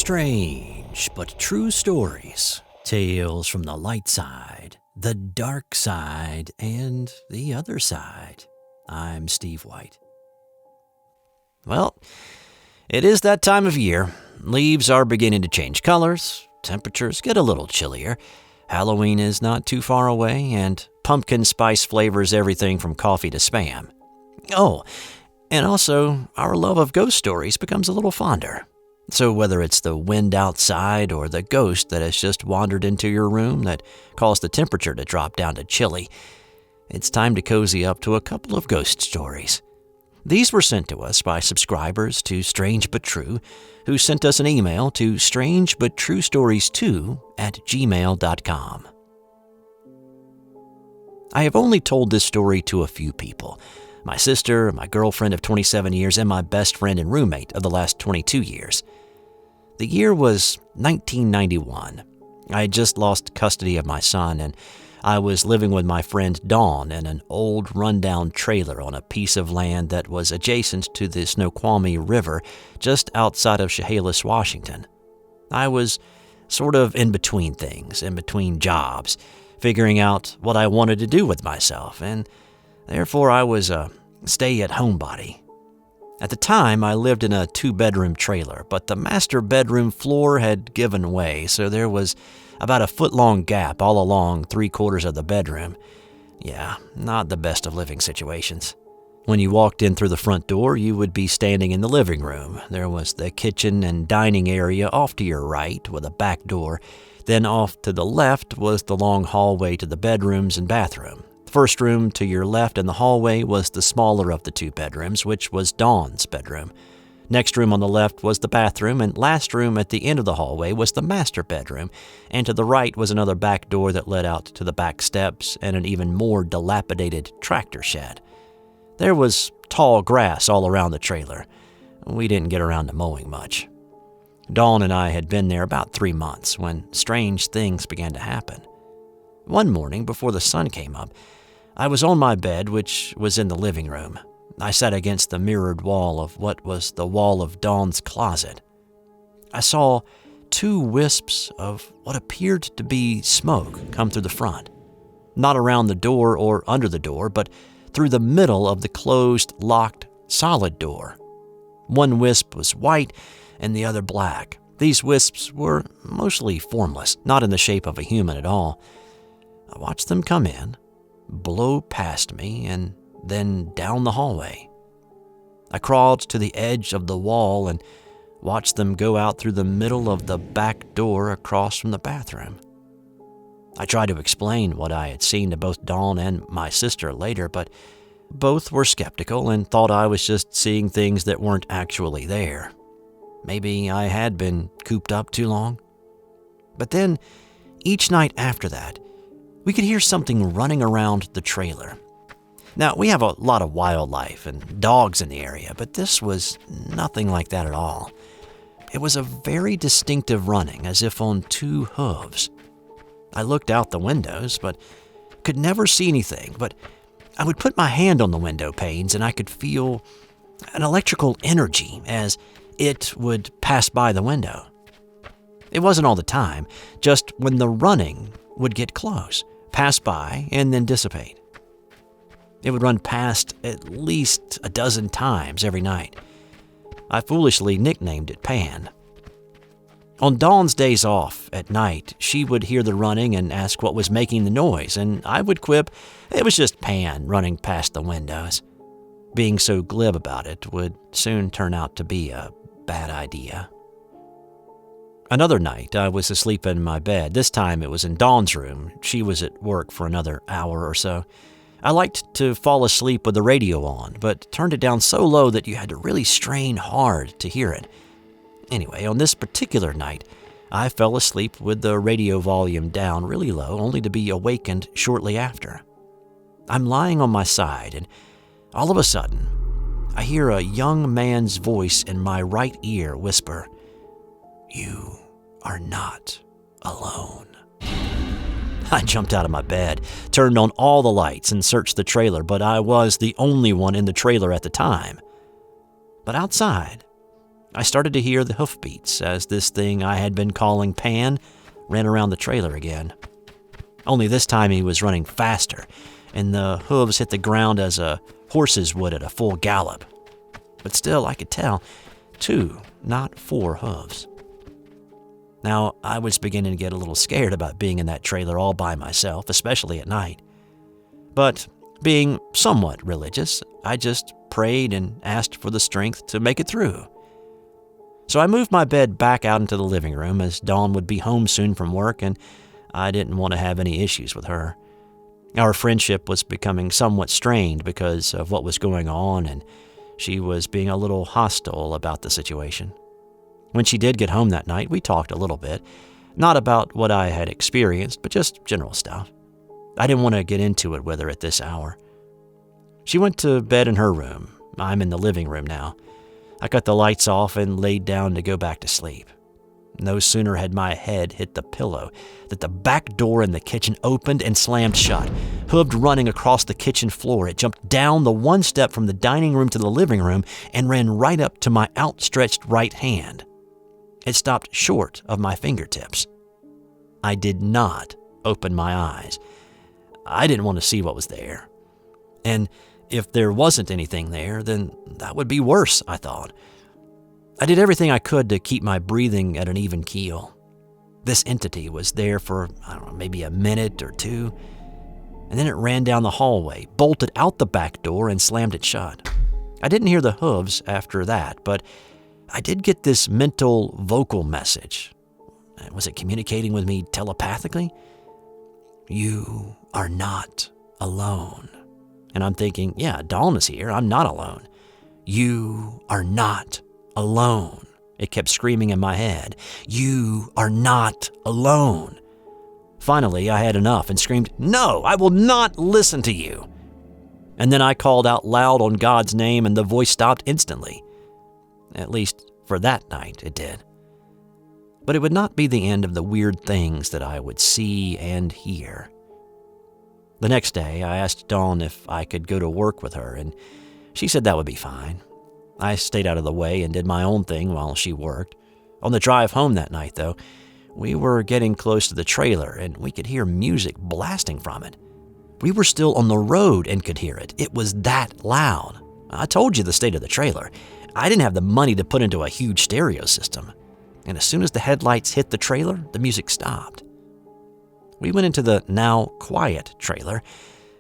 Strange but true stories. Tales from the light side, the dark side, and the other side. I'm Steve White. Well, it is that time of year. Leaves are beginning to change colors. Temperatures get a little chillier. Halloween is not too far away, and pumpkin spice flavors everything from coffee to Spam. Oh, and also, our love of ghost stories becomes a little fonder. So whether it's the wind outside or the ghost that has just wandered into your room that caused the temperature to drop down to chilly, it's time to cozy up to a couple of ghost stories. These were sent to us by subscribers to Strange But True, who sent us an email to strangebutTrueStories2@gmail.com. I have only told this story to a few people. My sister, my girlfriend of 27 years, and my best friend and roommate of the last 22 years. The year was 1991. I had just lost custody of my son, and I was living with my friend Dawn in an old rundown trailer on a piece of land that was adjacent to the Snoqualmie River just outside of Chehalis, Washington. I was sort of in between things, in between jobs, figuring out what I wanted to do with myself, and therefore I was a stay-at-home body. At the time, I lived in a 2-bedroom trailer, but the master bedroom floor had given way, so there was about a foot-long gap all along 3/4 of the bedroom. Yeah, not the best of living situations. When you walked in through the front door, you would be standing in the living room. There was the kitchen and dining area off to your right with a back door. Then off to the left was the long hallway to the bedrooms and bathroom. The first room to your left in the hallway was the smaller of the 2 bedrooms, which was Dawn's bedroom. Next room on the left was the bathroom, and last room at the end of the hallway was the master bedroom, and to the right was another back door that led out to the back steps and an even more dilapidated tractor shed. There was tall grass all around the trailer. We didn't get around to mowing much. Dawn and I had been there about 3 months when strange things began to happen. One morning, before the sun came up, I was on my bed, which was in the living room. I sat against the mirrored wall of what was the wall of Dawn's closet. I saw 2 wisps of what appeared to be smoke come through the front. Not around the door or under the door, but through the middle of the closed, locked, solid door. One wisp was white and the other black. These wisps were mostly formless, not in the shape of a human at all. I watched them come in, blow past me, and then down the hallway. I crawled to the edge of the wall and watched them go out through the middle of the back door across from the bathroom. I tried to explain what I had seen to both Dawn and my sister later, but both were skeptical and thought I was just seeing things that weren't actually there. Maybe I had been cooped up too long. But then, each night after that, we could hear something running around the trailer. Now, we have a lot of wildlife and dogs in the area, but this was nothing like that at all. It was a very distinctive running, as if on 2 hooves. I looked out the windows, but could never see anything, but I would put my hand on the window panes and I could feel an electrical energy as it would pass by the window. It wasn't all the time, just when the running would get close, pass by, and then dissipate. It would run past at least a dozen times every night. I foolishly nicknamed it Pan. On Dawn's days off at night, she would hear the running and ask what was making the noise, and I would quip, it was just Pan running past the windows. Being so glib about it would soon turn out to be a bad idea. Another night, I was asleep in my bed. This time it was in Dawn's room. She was at work for another hour or so. I liked to fall asleep with the radio on, but turned it down so low that you had to really strain hard to hear it. Anyway, on this particular night, I fell asleep with the radio volume down really low, only to be awakened shortly after. I'm lying on my side, and all of a sudden, I hear a young man's voice in my right ear whisper, "You are not alone." I jumped out of my bed, turned on all the lights, and searched the trailer, but I was the only one in the trailer at the time. But outside, I started to hear the hoofbeats as this thing I had been calling Pan ran around the trailer again. Only this time he was running faster, and the hooves hit the ground as a horse's would at a full gallop. But still, I could tell 2, not 4 hooves. Now, I was beginning to get a little scared about being in that trailer all by myself, especially at night. But being somewhat religious, I just prayed and asked for the strength to make it through. So I moved my bed back out into the living room as Dawn would be home soon from work, and I didn't want to have any issues with her. Our friendship was becoming somewhat strained because of what was going on, and she was being a little hostile about the situation. When she did get home that night, we talked a little bit, not about what I had experienced, but just general stuff. I didn't want to get into it with her at this hour. She went to bed in her room. I'm in the living room now. I cut the lights off and laid down to go back to sleep. No sooner had my head hit the pillow that the back door in the kitchen opened and slammed shut. Hooved running across the kitchen floor, it jumped down the one step from the dining room to the living room and ran right up to my outstretched right hand. It stopped short of my fingertips. I did not open my eyes. I didn't want to see what was there. And if there wasn't anything there, then that would be worse, I thought. I did everything I could to keep my breathing at an even keel. This entity was there for, maybe a minute or 2, and then it ran down the hallway, bolted out the back door, and slammed it shut. I didn't hear the hooves after that, but I did get this mental vocal message. Was it communicating with me telepathically? You are not alone. And I'm thinking, yeah, Dawn is here. I'm not alone. You are not alone. It kept screaming in my head. You are not alone. Finally, I had enough and screamed, no, I will not listen to you. And then I called out loud on God's name and the voice stopped instantly. At least for that night, it did. But it would not be the end of the weird things that I would see and hear. The next day, I asked Dawn if I could go to work with her, and she said that would be fine. I stayed out of the way and did my own thing while she worked. On the drive home that night, though, we were getting close to the trailer, and we could hear music blasting from it. We were still on the road and could hear it. It was that loud. I told you the state of the trailer. I didn't have the money to put into a huge stereo system. And as soon as the headlights hit the trailer, the music stopped. We went into the now quiet trailer,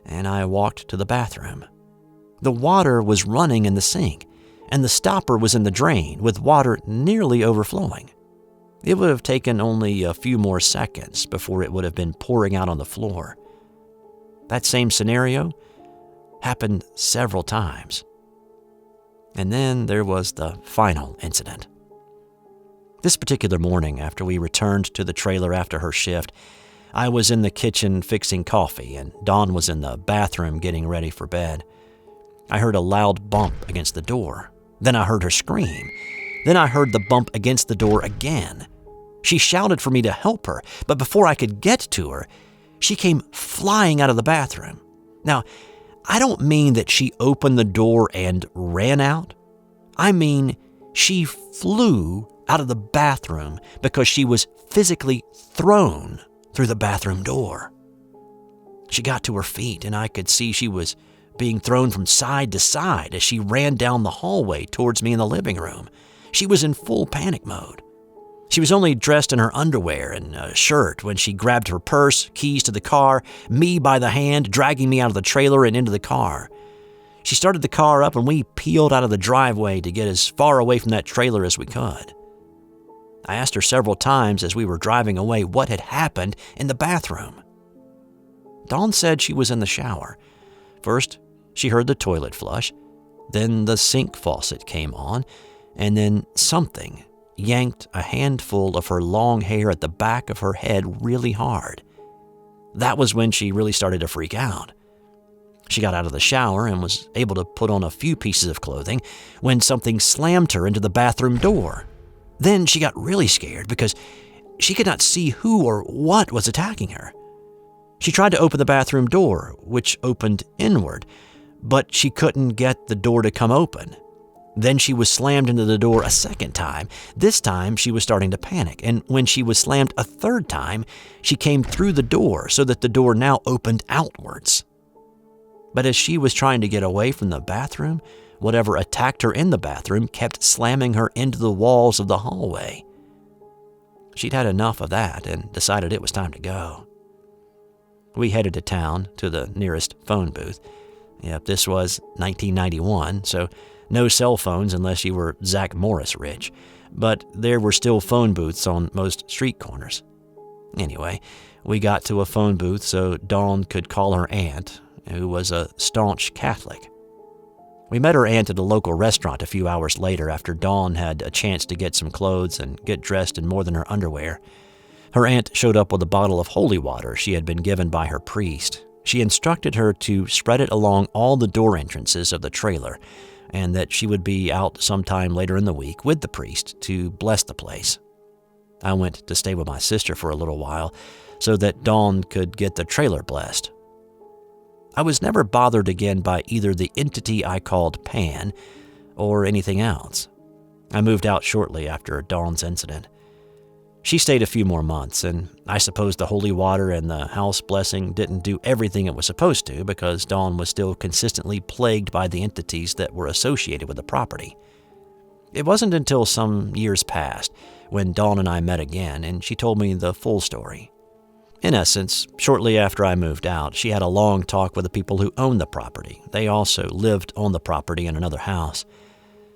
and I walked to the bathroom. The water was running in the sink, and the stopper was in the drain, with water nearly overflowing. It would have taken only a few more seconds before it would have been pouring out on the floor. That same scenario happened several times. And then there was the final incident. This particular morning, after we returned to the trailer after her shift, I was in the kitchen fixing coffee, and Dawn was in the bathroom getting ready for bed. I heard a loud bump against the door. Then I heard her scream. Then I heard the bump against the door again. She shouted for me to help her, but before I could get to her, she came flying out of the bathroom. Now, I don't mean that she opened the door and ran out. I mean, she flew out of the bathroom because she was physically thrown through the bathroom door. She got to her feet, and I could see she was being thrown from side to side as she ran down the hallway towards me in the living room. She was in full panic mode. She was only dressed in her underwear and a shirt when she grabbed her purse, keys to the car, me by the hand, dragging me out of the trailer and into the car. She started the car up, and we peeled out of the driveway to get as far away from that trailer as we could. I asked her several times as we were driving away what had happened in the bathroom. Dawn said she was in the shower. First, she heard the toilet flush, then the sink faucet came on, and then something yanked a handful of her long hair at the back of her head really hard. That was when she really started to freak out. She got out of the shower and was able to put on a few pieces of clothing when something slammed her into the bathroom door. Then she got really scared because she could not see who or what was attacking her. She tried to open the bathroom door, which opened inward, but she couldn't get the door to come open. Then she was slammed into the door a second time. This time, she was starting to panic, and when she was slammed a third time, she came through the door so that the door now opened outwards. But as she was trying to get away from the bathroom, whatever attacked her in the bathroom kept slamming her into the walls of the hallway. She'd had enough of that and decided it was time to go. We headed to town, to the nearest phone booth. Yep, this was 1991, so no cell phones unless you were Zach Morris rich, but there were still phone booths on most street corners. Anyway, we got to a phone booth so Dawn could call her aunt, who was a staunch Catholic. We met her aunt at a local restaurant a few hours later after Dawn had a chance to get some clothes and get dressed in more than her underwear. Her aunt showed up with a bottle of holy water she had been given by her priest. She instructed her to spread it along all the door entrances of the trailer, and that she would be out sometime later in the week with the priest to bless the place. I went to stay with my sister for a little while so that Dawn could get the trailer blessed. I was never bothered again by either the entity I called Pan or anything else. I moved out shortly after Dawn's incident. She stayed a few more months, and I suppose the holy water and the house blessing didn't do everything it was supposed to because Dawn was still consistently plagued by the entities that were associated with the property. It wasn't until some years passed when Dawn and I met again, and she told me the full story. In essence, shortly after I moved out, she had a long talk with the people who owned the property. They also lived on the property in another house.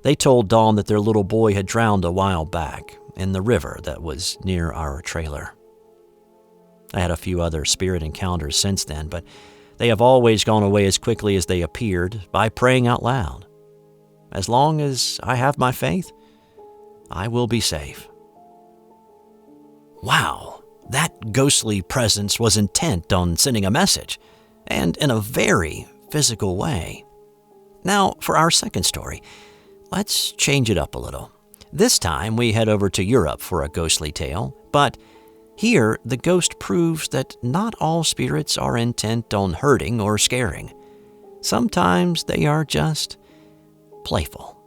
They told Dawn that their little boy had drowned a while back in the river that was near our trailer. I had a few other spirit encounters since then, but they have always gone away as quickly as they appeared by praying out loud. As long as I have my faith, I will be safe. Wow. That ghostly presence was intent on sending a message, and in a very physical way. Now, for our second story, let's change it up a little. This time, we head over to Europe for a ghostly tale, but here, the ghost proves that not all spirits are intent on hurting or scaring. Sometimes they are just playful.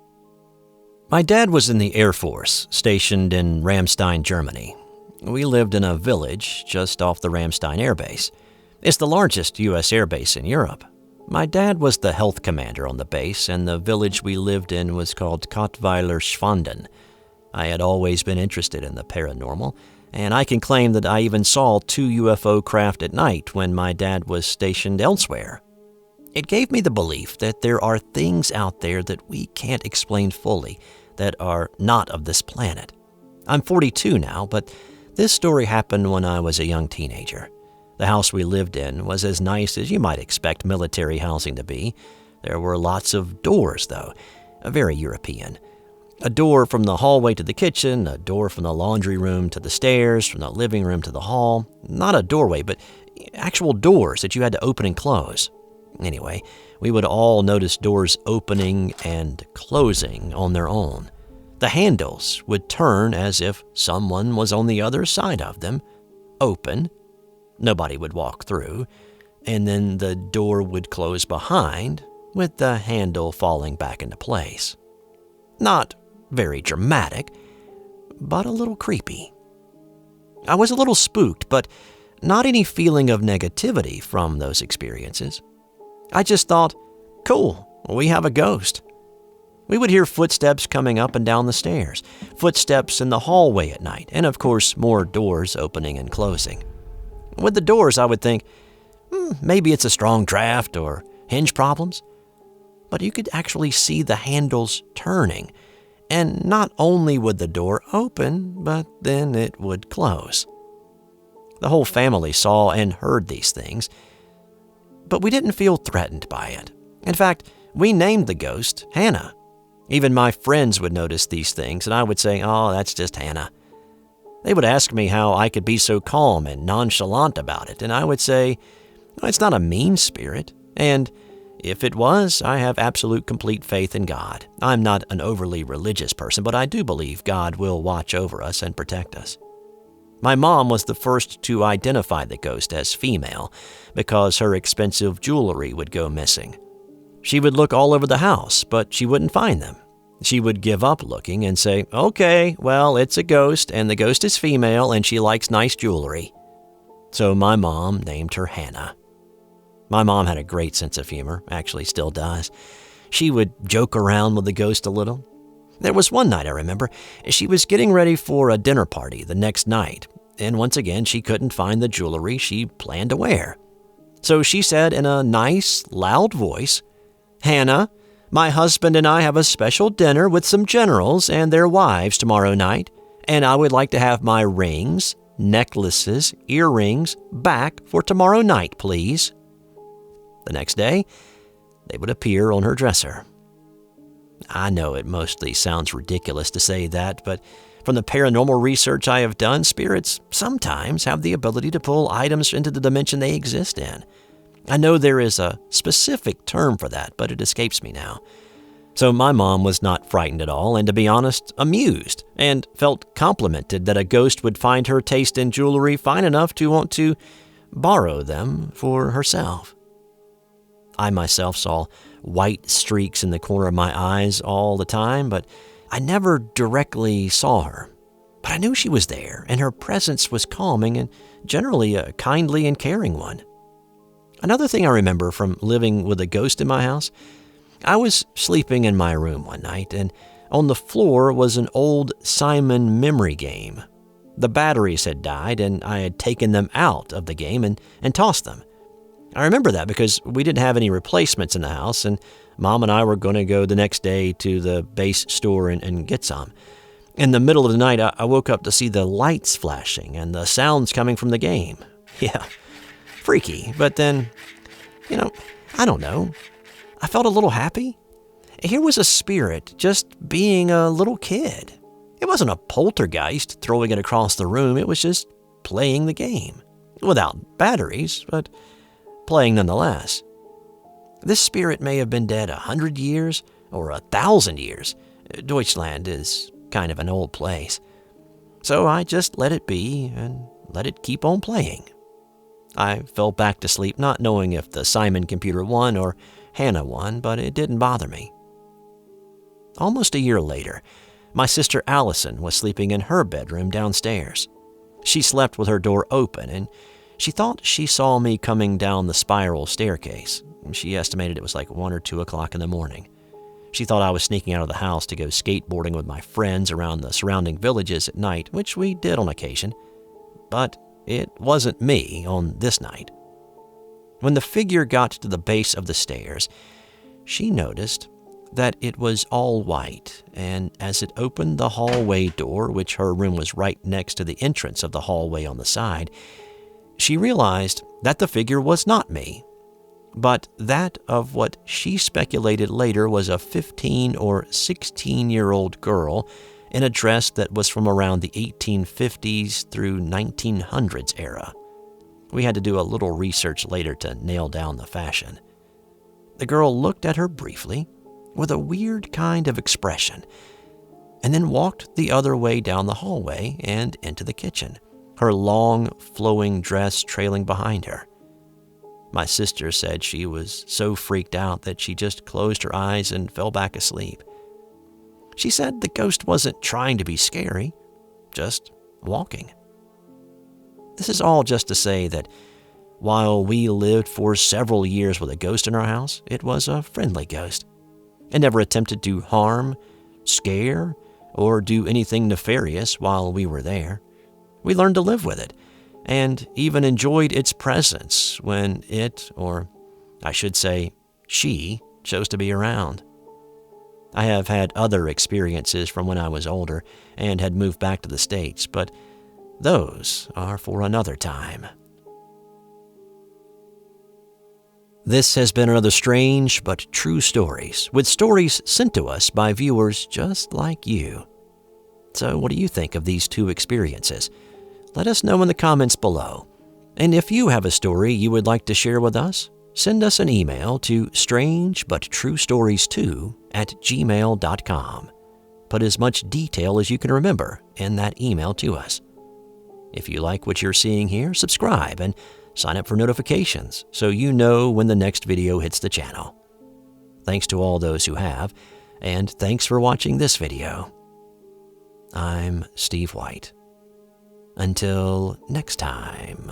My dad was in the Air Force, stationed in Ramstein, Germany. We lived in a village just off the Ramstein Air Base. It's the largest U.S. air base in Europe. My dad was the health commander on the base, and the village we lived in was called Kottweiler Schwanden. I had always been interested in the paranormal, and I can claim that I even saw 2 UFO craft at night when my dad was stationed elsewhere. It gave me the belief that there are things out there that we can't explain fully that are not of this planet. I'm 42 now, but this story happened when I was a young teenager. The house we lived in was as nice as you might expect military housing to be. There were lots of doors, though, very European. A door from the hallway to the kitchen, a door from the laundry room to the stairs, from the living room to the hall. Not a doorway, but actual doors that you had to open and close. Anyway, we would all notice doors opening and closing on their own. The handles would turn as if someone was on the other side of them, open, nobody would walk through, and then the door would close behind with the handle falling back into place. Not very dramatic, but a little creepy. I was a little spooked, but not any feeling of negativity from those experiences. I just thought, cool, we have a ghost. We would hear footsteps coming up and down the stairs, footsteps in the hallway at night, and of course more doors opening and closing. With the doors, I would think, maybe it's a strong draft or hinge problems. But you could actually see the handles turning, and not only would the door open, but then it would close. The whole family saw and heard these things, but we didn't feel threatened by it. In fact, we named the ghost Hannah. Even my friends would notice these things, and I would say, oh, that's just Hannah. They would ask me how I could be so calm and nonchalant about it, and I would say, oh, it's not a mean spirit, and if it was, I have absolute complete faith in God. I'm not an overly religious person, but I do believe God will watch over us and protect us. My mom was the first to identify the ghost as female because her expensive jewelry would go missing. She would look all over the house, but she wouldn't find them. She would give up looking and say, "Okay, well, it's a ghost, and the ghost is female, and she likes nice jewelry." So my mom named her Hannah. My mom had a great sense of humor, actually still does. She would joke around with the ghost a little. There was one night I remember, she was getting ready for a dinner party the next night, and once again she couldn't find the jewelry she planned to wear. So she said in a nice, loud voice, "Hannah, my husband and I have a special dinner with some generals and their wives tomorrow night, and I would like to have my rings, necklaces, earrings back for tomorrow night, please." The next day, they would appear on her dresser. I know it mostly sounds ridiculous to say that, but from the paranormal research I have done, spirits sometimes have the ability to pull items into the dimension they exist in. I know there is a specific term for that, but it escapes me now. So my mom was not frightened at all, and to be honest, amused, and felt complimented that a ghost would find her taste in jewelry fine enough to want to borrow them for herself. I myself saw white streaks in the corner of my eyes all the time, but I never directly saw her. But I knew she was there, and her presence was calming and generally a kindly and caring one. Another thing I remember from living with a ghost in my house, I was sleeping in my room one night, and on the floor was an old Simon memory game. The batteries had died, and I had taken them out of the game and tossed them. I remember that because we didn't have any replacements in the house, and Mom and I were going to go the next day to the base store and get some. In the middle of the night, I woke up to see the lights flashing and the sounds coming from the game. Yeah, freaky, but then, I don't know. I felt a little happy. Here was a spirit just being a little kid. It wasn't a poltergeist throwing it across the room. It was just playing the game. Without batteries, but playing nonetheless. This spirit may have been dead 100 years or 1,000 years. Deutschland is kind of an old place. So I just let it be and let it keep on playing. I fell back to sleep not knowing if the Simon computer won or Hannah won, but it didn't bother me. Almost a year later, my sister Allison was sleeping in her bedroom downstairs. She slept with her door open, and she thought she saw me coming down the spiral staircase. She estimated it was like 1 or 2 o'clock in the morning. She thought I was sneaking out of the house to go skateboarding with my friends around the surrounding villages at night, which we did on occasion. But it wasn't me on this night. When the figure got to the base of the stairs, she noticed that it was all white, and as it opened the hallway door, which her room was right next to the entrance of the hallway on the side, she realized that the figure was not me, but that of what she speculated later was a 15 or 16-year-old girl in a dress that was from around the 1850s through 1900s era. We had to do a little research later to nail down the fashion. The girl looked at her briefly with a weird kind of expression, and then walked the other way down the hallway and into the kitchen, her long, flowing dress trailing behind her. My sister said she was so freaked out that she just closed her eyes and fell back asleep. She said the ghost wasn't trying to be scary, just walking. This is all just to say that while we lived for several years with a ghost in our house, it was a friendly ghost. It never attempted to harm, scare, or do anything nefarious while we were there. We learned to live with it, and even enjoyed its presence when it, or I should say, she, chose to be around. I have had other experiences from when I was older and had moved back to the States, but those are for another time. This has been another strange but true stories, with stories sent to us by viewers just like you. So what do you think of these two experiences? Let us know in the comments below. And if you have a story you would like to share with us, send us an email to strangebuttruestories2@gmail.com. Put as much detail as you can remember in that email to us. If you like what you're seeing here, subscribe and sign up for notifications so you know when the next video hits the channel. Thanks to all those who have, And thanks for watching this video. I'm Steve White. Until next time.